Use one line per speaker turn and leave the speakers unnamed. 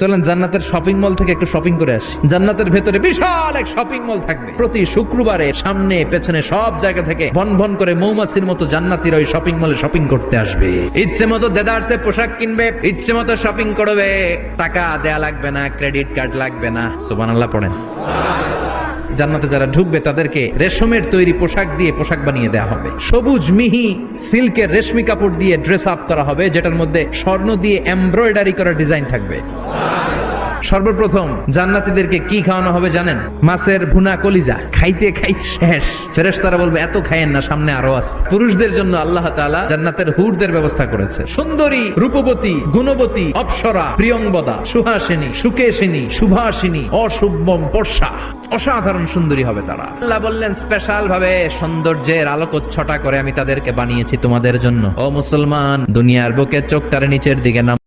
চলেন জান্নাতের shopping mall থেকে একটু শপিং করে আসি। জান্নাতের ভেতরে বিশাল এক শপিং মল থাকবে। প্রতি শুক্রবারে সামনে পেছনে সব জায়গা থেকে ভন ভন করে মৌমাছির মতো জান্নাতীরা ওই শপিং মলে শপিং করতে আসবে। ইচ্ছে মতো দেদারসে পোশাক কিনবে, ইচ্ছে মতো শপিং করবে, টাকা দেয়া লাগবে না, ক্রেডিট কার্ড লাগবে না। সুবহানাল্লাহ পড়েন। জান্নাতে যারা ঢুকবে তাদেরকে রেশমের তৈরি পোশাক দিয়ে পোশাক বানিয়ে দেওয়া হবে। সবুজ মিহি সিল্কের রেশমি কাপড় দিয়ে ড্রেস আপ করা হবে, যেটার মধ্যে স্বর্ণ দিয়ে এমব্রয়ডারি করা ডিজাইন থাকবে। সর্বপ্রথম জান্নাতীদেরকে কি খাওয়ানো হবে জানেন? মাছের ভুনা কলিজা। খাইতে খাইতে শেষ। ফেরেশতারা বলবে এত খায়েন না, সামনে আরো আছে। পুরুষদের জন্য আল্লাহ তাআলা জান্নাতের হুরদের ব্যবস্থা করেছে। সুন্দরী, রূপবতী, গুণবতী, অপ্সরা, প্রিয়ংবদা, সুহাসিনী, সুকেশিনী, সুভাষিনী, অশুভম পর্ষা, অসাধারণ সুন্দরী হবে তারা। আল্লাহ বললেন স্পেশাল ভাবে সৌন্দর্যের আলোকচ্ছটা করে আমি তাদেরকে বানিয়েছি তোমাদের জন্য। ও মুসলমান, দুনিয়ার বুকে চোখটারে নিচের দিকে নাম